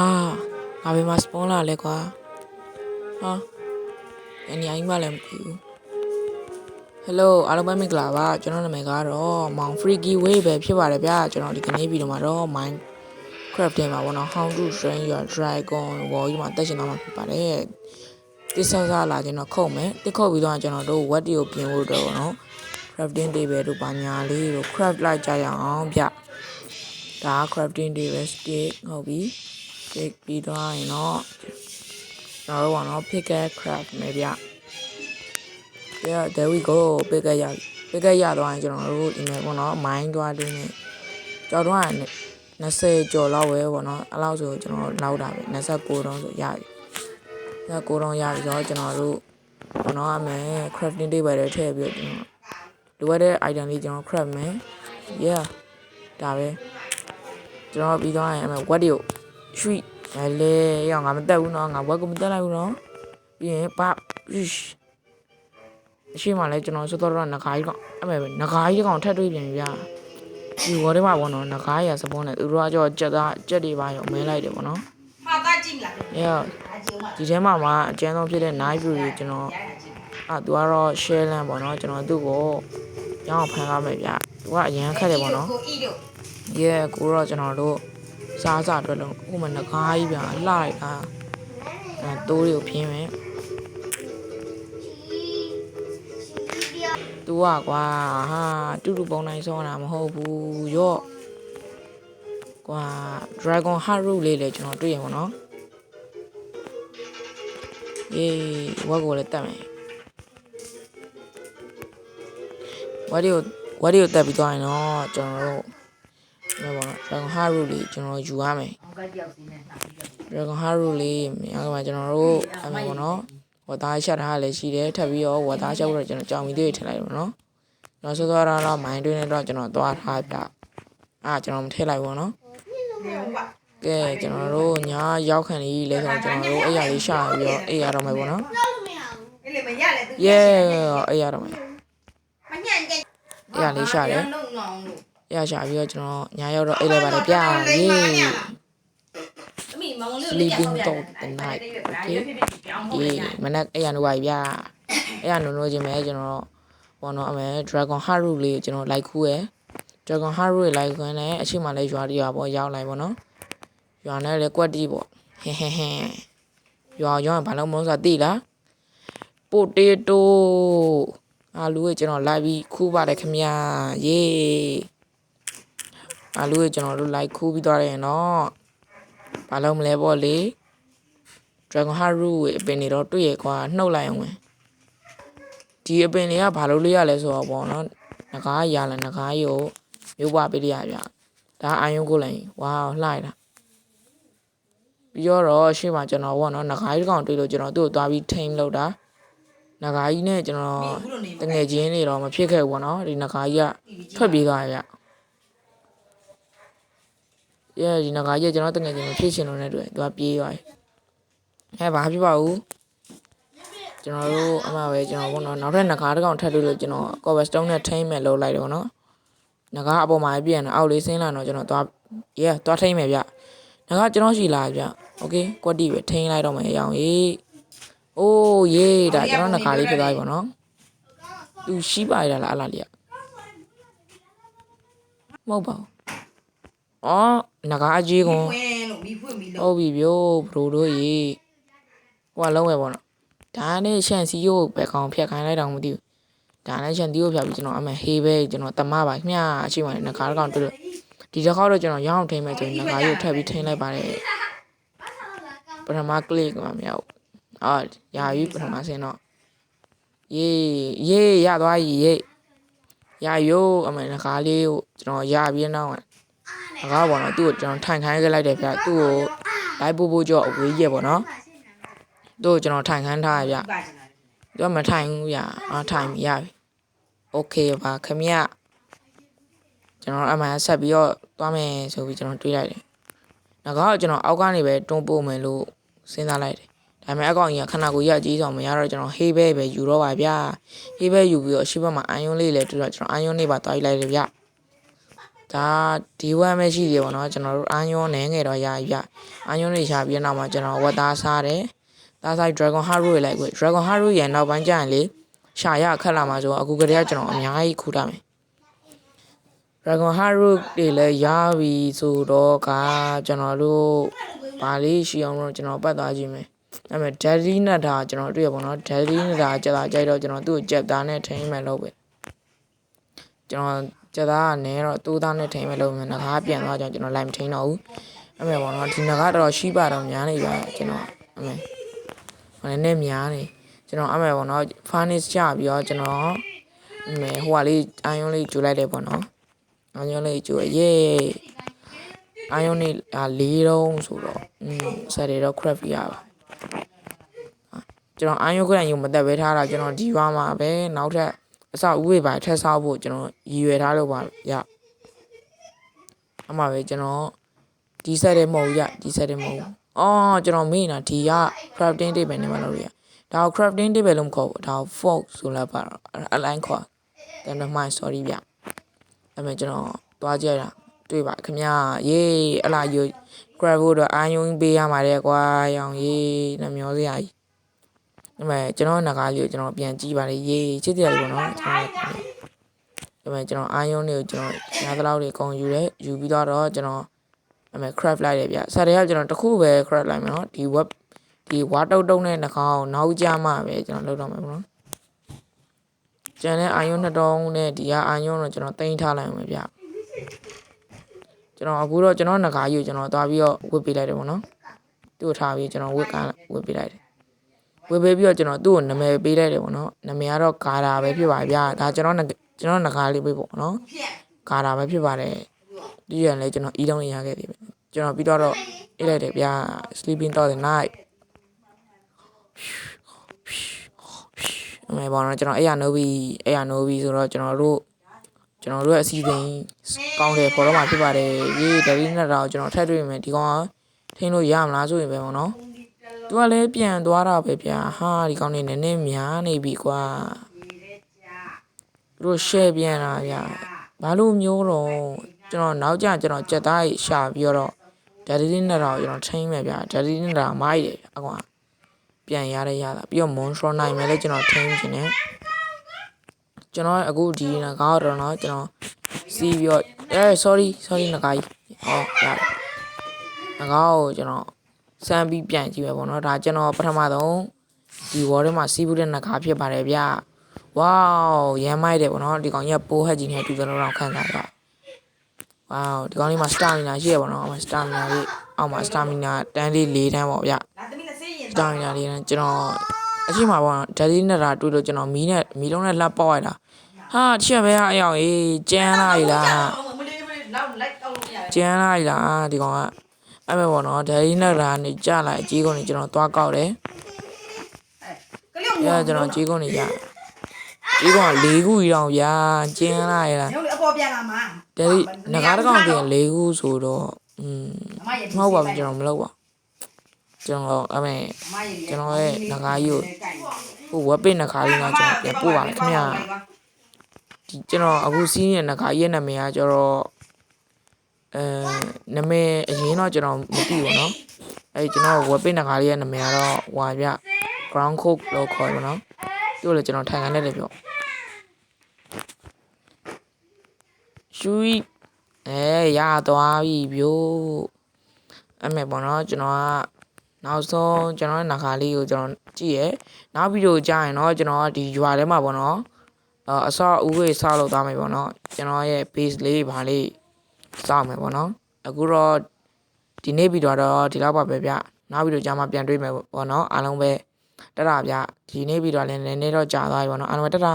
ငါဘယ်မှာ spawn လာလဲကွာဟာအန်ရိုင်းမလည်းမသိဘူး Hello အားလုံးပဲမင်္ဂလာပါကျွန်တော်နာမည်ကတော့ Mount Freaky Way ပဲဖြစ်ပါတယ်ဗျာကျွန်တော်ဒီကနေ့ဗီဒီယိုမှာတော့ Minecraft ထဲမှာပေါ့နော် How to train your dragon ဘောကြီးမှာတက်ရှင်တော့မှာဖြစ်ပါတယ်တစ်ဆဆလာကျွန်တော်ခုတ်မယ်တစ်ခုတ်ပြီးတော့ကျွန်တော်တို့ what တွေကိုပြင်ဖို့တော့ပေါ့နော် crafting table တို့ပါညာလေးတို့ craft လိုက်ကြရအောင်ဗျဒါ crafting table stick ဟုတ်ပြီ stick ပြီးတော့ရင်တော့ကျွန်တော်တို့ပေါ့နော် pick a craft မယ်ဗျYeah, there we go. ပိတ်ကရသွားရင်ကျွန်တော်တို့ဒီနေ့ပေါ့နော် mine သွားတွင်းနေကြောက်တော့20ကျော်လောက်ပဲပေါ့နော်အဲ့လောက်ဆိုကျွန်တော်လောက်တာပဲ29တောင်းဆိုရပြီ29တောင်းရပြီဆိုတော့ကျွန်တော်တို့ပေါ့နော်အမေ crafting table တွေထည့်ပြီးတော့လိုအပ်တဲ့ item လေးကျွန်တော် craft မယ် Yeah ဒါပဲကျွန်တော်ပြီးသွားရင်အမေ what တွေကိုရွှေ့လဲရအောင်ငါမတက်ဘူးနော်ငါ what ကိုမတက်လိုက်ဘူးနော်ပြီးရင်ပအရှိမှလည်းကျွန်တော်စောတော့နဂါးကြီးကောင်အဲ့မဲ့နဂါးကြီးကောင်ထက်တွေ့ပြန်ပြီဗျာဒီဝါထဲမှာပေါ့နော်နဂါးရစပွန်နဲ့သူတို့ကကြောကြက်တွေပါရောမဲလိုက်တယ်ပေါ့နော်ဟာတာကြည့်မလားဒီထဲမှာအကျန်းဆုံးဖြစ်တဲ့ night view ကြီးကျွန်တော်သူကတော့ share land ပေါ့နော်ကျွန်တော်သူ့ကိုရောင်းဖန်ကားမယ်ဗျသူကအရန်ခက်တယ်ပေါ့နော်Yeah ကိုတော့ကျွန်တော်တို့စားအတွက်လုံးဥမာနဂါးကြီးဗျာလှလိုက်တာတိုးတွေကိုဖြင်းမယ်တူကွာဟာတူပုံနိုင်ဆောတာမဟုတ်ဘူးရော့ကွာ Dragon Heart Root လေးလည်းကျွန်တော်တွေ့ရပါတော့ယေးဝက်ကိုလည်းတက်မယ်ဝက်တွေကိုတက်ပြီးသွားရင်တော့ကျွန်တော်တို့ဘာပေါ့နော် Dragon Heart Root လေးကျွန်တော်ယူရမယ် Dragon Heart Root လေးအဲ့မှာကျွန်တော်တို့အဲ့မှာပေါ့နော်ဝတ်သားရှက်ထားလည်းရှိတယ်ထပ်ပြီးတော့ဝတ်သားရှက်တော့ကျွန်တော်ကြောင်မီတွေထည့်လိုက်ပါနော်ကျွန်တော်ဆိုတော့မိုင်းတွင်းနဲ့တော့ကျွန်တော်သွားထားပြကျွန်တော်မထည့်လိုက်ဘူးနော်ကဲကျွန်တော်တို့ညရောက်ခံလေးလဲဆိုတော့ကျွန်တော်တို့အဲ့ရလေးရှာပြီးတော့အဲ့ရတော့မယ်ပေါ့နော်Yeah အဲ့ရတော့မယ်အဲ့ရလေးရှာတယ်အဲ့ရရှာပြီးတော့ကျွန်တော်ညရောက်တော့အဲ့လဲပါတယ်ဗျာ Yeah Sleeping dog tonight okay မနက်အဲ့ရနိုးပါဗျာအဲ့ရနိုးခြင်းပဲကျွန်တော်ပေါ့နော်အမေ Dragon Heart Root လေးကိုကျွန်တော်လိုက်ခူးရယ် Dragon Heart Root လိုက်ခွင်းနဲ့အချိန်မှလည်းရွာတပေါ့ရောက်လိုက်ပေါ့နော်ရွာနဲ့လည်းကွက်တီပေါ့ဟဲရွာရောက်ရင်ဘာလို့မလို့ဆိုတာသိလား Potato အာလူကိုကျွန်တော်လိုက်ပြီးခူးပါတယ်ခင်ဗျာယေးအာလူကိုကျွန်တော်တို့လိုက်ခူးပြီးသွားတယ်နော်ဘာလို့မလဲပေါ့လေ Dragon Heart Root ရဲ့အပင်တွေတော့တွေ့ရကွာနှုတ်လိုက်အောင်ဝင်ဒီအပင်တွေကဘာလို့လေးရလဲဆိုတော့ပေါ့နော်ငကားရလာငကားရုပ်မျိုးပွားပေးရဗျဒါအာယုံကိုလည်းဝါလှလိုက်တာပြီးတော့ရှေ့မှာကျွန်တော်ပေါ့နော်ငကားကြီးကောင်တွေ့လို့ကျွန်တော်သူ့ကိုသွားပြီးထိန်းလို့တာငကားကြီးနဲ့ကျွန်တော်တငယ်ချင်းတွေတော့မဖြစ်ခဲ့ဘူးပေါ့နော်ဒီငကားကြီးကထွက်ပြေးသွားရဗျဒီငကားကြီးကျွန်တော်တငယ်ချင်းမဖြစ်ချင်လို့နဲ့တွေ့သူကပြေးသွားတယ်ဘာဖြစ်ပါဘူးကျွန်တော်တို့အမှပဲကျွန်တော်ဘောနော်နောက်ထပ်ငကားတစ်ကောင်ထပ်တွေ့လို့ကျွန်တော် cobblestone နဲ့ထိမ့်မယ်လို့လိုက်တယ်ပေါ့နော်ငကားအပေါ်မှာပြန်တော့အောက်လေးဆင်းလာတော့ကျွန်တော်သွားထိမ့်မယ်ဗျငကားကျွန်တော်ရှိလာဗျโอเคကွက်တီပဲထိမ့်လိုက်တော့မယ်ရအောင်ရေးအိုးရေးဒါကျွန်တော်ငကားလေးဖြစ်သွားပြီပေါ့နော်သူရှိပါရလားအလားလေးမဟုတ်ပါဘူးအော်ငကားအကြီးကုန်ဟုတ်ပြီဗျို့ဘရိုတို့ရေးဟိုကလုံးဝပေါ့နော်ဒါနဲ့ရှန်စီယိုပဲကောင်ဖြတ်ခိုင်းလိုက်တော့မသိဘူးဒါနဲ့ရှန်တီယိုဖြတ်ပြီးကျွန်တော်အမေဟေးပဲကျွန်တော်တမပါမြအရှိမှငကားကောင်တွေ့လို့ဒီတစ်ခေါက်တော့ကျွန်တော်ရောင်းထိမ့်မယ်ဆိုရင်ငကားရုပ်ထပ်ပြီးထိမ့်လိုက်ပါတယ်ပထမကလစ်ကမှမရဘူးရာပြီပထမဆင်းတော့ရေးရသွားရေးရရိုးအမေငကားလေးကိုကျွန်တော်ရပြီးနောက်ငကားပေါ့နော်သူ့ကိုကျွန်တော်ထိုင်ခိုင်းခဲ့လိုက်တယ်ဗျသူ့ကိုလိုက်ပို့ကြောအဝေးကြီးပေါ့နော်တို့ကျွန်တော်ထိုင်ခန်းထားရဗျသူကမထိုင်ဘူးဗျထိုင်ပြီရပြီโอเคပါခင်ဗျကျွန်တော်အမှန်ဆက်ပြီးတော့သွားမယ်ဆိုပြီးကျွန်တော်တွေးလိုက်တယ်ငါကကျွန်တော်အောက်ကနေပဲတွန်းပို့မယ်လို့စဉ်းစားလိုက်တယ်ဒါပေမဲ့အကောင်ကြီးကခဏကိုရကြီးဆောင်မရတော့ကျွန်တော်ဟေးပဲယူတော့ပါဗျာဟေးပဲယူပြီးတော့ရှေ့ဘက်မှာအာယွန်းလေးလည်းတွေ့တော့ကျွန်တော်အာယွန်းလေးပါတွားလိုက်တယ်ဗျ ဒါဒီဝက်မရှိသေးဘူးเนาะကျွန်တော်တို့အာယွန်းနဲငယ်တော့ရပြီဗျအာယွန်းတွေရှာပြီးနောက်မှာကျွန်တော်ဝက်သားစားတယ်သားဆိုင် Dragon Heart တွေလိုက်ခွေ Dragon Heart ရဲ့နောက်ပိုင်းကျရင်လေရှာရခက်လာမှာဆိုအခုကတည်းကကျွန်တော်အများကြီးခူးထားမယ် Dragon Heart တွေလည်းရပြီဆိုတော့ကကျွန်တော်တို့ဗာလေးရှိအောင်တော့ကျွန်တော်ပတ်သွားကြည့်မယ်အဲ့မဲ့ Daddy နဲ့ဒါကျွန်တော်တွေ့ရပါတော့ Daddy နဲ့ဒါကြက်လာကြိုက်တော့ကျွန်တော်သူ့ကိုကြက်သားနဲ့ထိန်းမယ်လို့ပဲကျွန်တော်ကြက်သားကနေတော့တိုးသားနဲ့ထိန်းမယ်လို့ငါးပြန်သွားကြကျွန်တော်လိုက်မထိန်းတော့ဘူးအဲ့မဲ့ပေါ့နော်ဒီငါးကတော့ရှိပါတော့များနေပါကျွန်တော်အဲ့မဲ့ဟိုလည်းများနေကျွန်တော်အဲ့မဲ့ပေါ့နော် furnace ချပြီးတော့ကျွန်တော်အဲ့မဲ့ဟိုကလေးအာယွန်းလေးကျူလိုက်တယ်ပေါ့နော်အာယွန်းလေးကျူရေးအာယွန်းလေး၄တုံးဆိုတော့ဆက်တွေတော့ craft ရပါကျွန်တော်အာယွန်းခရံယူမတက်ပဲထားတာကျွန်တော်ဒီရွာမှာပဲနောက်ထပ်အစဥဝေးပါထက်ဆောက်ဖို့ကျွန်တော်ရည်ရွယ်ထားလို့ပါရအမှပဲကျွန်တော်ဒီဆက်တယ်မဟုတ်ရဒီဆက်တယ်မဟုတ်အော်ကျွန်တော်မေးနေတာဒီက crafting table နဲ့မလို့ရဒါ crafting table လို့မခေါ်ဘူးဒါ fork ဆိုလာပါအလိုက်ခေါ်တယ်တော့မှ sorry ဗျအဲ့မဲ့ကျွန်တော်သွားကြရတာတွေ့ပါခင်ဗျာရေးအလားယူ grab ဖို့တော့အာယုံပေးရမှာတဲ့ကွာရောင်ရေးနှမျောစရာကြီးအဲ့မဲ့ကျွန်တော်ငကားလေးကိုကျွန်တော်ပြန်ကြည့်ပါလေရေးချစ်တယ်လို့နော်အဲ့မဲ့ကျွန်တော်အာယုံလေးကိုကျွန်တော်ညာတလောက်တွေကုန်ယူတယ်ယူပြီးတော့ကျွန်တော်အဲ့မဲ့ craft လိုက်တယ်ဗျဆက်တွေကကျွန်တော်တခုပဲ craft လိုက်မယ်နော်ဒီ web ဒီဝါတုတ်တုံးနဲ့နှကောင်းနောက်ကြမှပဲကျွန်တော်လုပ်တော့မယ်ပေါ့နော်ကျန်တဲ့အာယုံနှစ်တုံးနဲ့ဒီကအာယုံတော့ကျွန်တော်တင်ထားလိုက်အောင်ဗျကျွန်တော်အခုတော့ကျွန်တော်ငကားကြီးကိုကျွန်တော်သွားပြီးတော့ဝစ်ပေးလိုက်တယ်ပေါ့နော်သူ့ကိုထားပြီးကျွန်တော်ဝစ်ပေးလိုက်တယ်ဝစ်ပေးပြီးတော့ကျွန်တော်သူ့ကိုနာမည်ပေးလိုက်တယ်ပေါ့နော်နာမည်ကတော့ဂါတာပဲဖြစ်ပါဗျာဒါကျွန်တော်ငကားလေးပေးပေါ့နော်ဂါတာပဲဖြစ်ပါတယ်ဒီရန်လဲကျွန်တော်အီးတုံးရခဲ့သေးပဲကျွန်တော်ပြီးတော့အေးလိုက်တယ်ဗျာ sleeping thought the night အမေဘောနော်ကျွန်တော်အဲ့ရနိုးပြီးဆိုတော့ကျွန်တော်တို့ရဲ့အစီအစဉ်ကောင်းတယ်ပေါ်တော့မှဖြစ်ပါတယ်ရေးဒရီနဲ့တော့ကျွန်တော်ထပ်တွေ့မယ်ဒီကောင်ထိန်းလို့ရမလားဆိုရင်ပဲပေါ့နော်သူကလည်းပြန်သွားတာပဲဗျာဟာဒီကောင်နေနည်းနည်းများနေပြီကွာသူတို့ share ပြန်တာဗျာဘာလို့မျိုးတော့ကျွန်တော်နောက်ကျကျွန်တော်ကြက်သားရှာပြီးတော့ဒရီနဲ့တော့ကျွန်တော်ထိန်းမယ်ဗျာဒရီနဲ့တော့မိုက်တယ်အကွာပြန်ရတာပြီးတော့ monster နိုင်မယ်လဲကျွန်တော်ထိန်းခြင်းနဲ့ကျွန်တော်အခုဒီငကားတော့เนาะကျွန်တော်စီးပြီးတော့sorry ငကားကြီးဟောရတယ်ငကားကိုကျွန်တော်စမ်းပြီးပြန်ကြည့်မယ်ပေါ့เนาะဒါကျွန်တော်ပထမဆုံးဒီ wall ထဲမှာစီးဘူးတဲ့ငကားဖြစ်ပါတယ်ဗျဝေါရမ်းမိုက်တယ်ပေါ့เนาะဒီကောင်ကြီးကပိုးဟက်ကြီးနဲ့တူတယ်လို့တော့ခံစားရဝေါဒီကောင်လေးမှာ stamina ရှိရပေါ့เนาะ stamina လေးအောက်မှာ stamina တန်းလေး4တန်းပေါ့ဗျstamina လေးတန်းကျွန်တော်အရှိမှာပေါ့ဓာတ်လေးနဲ့တာတွေ့လို့ကျွန်တော်မီးလုံးနဲ့လှပ်ပေါက်ရတာဟာချက်ပဲအယောင်အေးကျန်းလာပြီလားဒီကောင်ကအဲ့မဲ့ပေါ့နော်ဓာတ်လေးနဲ့တာနေကြလာအကြီးကုန်နေကျွန်တော်သွားကောက်တယ်အဲ့ကျွန်တော်ကြီးကုန်နေကြကြီးကုန်က၄ခုကြီးတော့ဗျာကျန်းလာရလားအပေါ်ပြန်လာမှာဓာတ်လေးငကားတစ်ကောင်ပြင်၄ခုဆိုတော့မဟုတ်ပါဘူးကျွန်တော်မလုပ်ပါကျွန်တော်အဲ့မဲ့ကျွန်တော်ရဲ့ငကားကြီးကိုဟိုဝက်ပစ်ငကားလေးတော့ကျွန်တော်ပြန်ပို့ပါမယ်ခင်ဗျာဒီကျွန်တော်အခုစီးနေတဲ့ငကားရဲ့နာမည်ကကျတော့နာမည်အရင်တော့ကျွန်တော်မသိဘူးเนาะအဲ့ကျွန်တော်ဝက်ပစ်ငကားလေးရဲ့နာမည်ကတော့ဟွာပြ ground cook လို့ခေါ်တယ်เนาะသူ့လည်းကျွန်တော်ထိုင်ခိုင်းတယ်ပြောရှူးရသွားပြီဗျို့အဲ့မဲ့ပေါ့เนาะကျွန်တော်ကနောက်ဆုံးကျွန်တော်ရဲ့နာခါလေးကိုကျွန်တော်ကြည့်ရနောက်ဗီဒီယိုကြာရင်တော့ကျွန်တော်ကဒီရွာထဲမှာပေါ့နော်အစောဥဝေးဆောက်လုပ်သွားမယ်ပေါ့နော်ကျွန်တော်ရဲ့ base လေးဘာလေးစောက်မယ်ပေါ့နော်အခုတော့ဒီနေ့ဗီဒီယိုတော့ဒီလောက်ပါပဲဗျနောက်ဗီဒီယိုကြာမှပြန်တွေ့မယ်ပေါ့နော်အားလုံးပဲတတာဗျဒီနေ့ဗီဒီယိုလည်းနည်းနည်းတော့ကြာသွားပြီပေါ့နော်အားလုံးပဲတတာ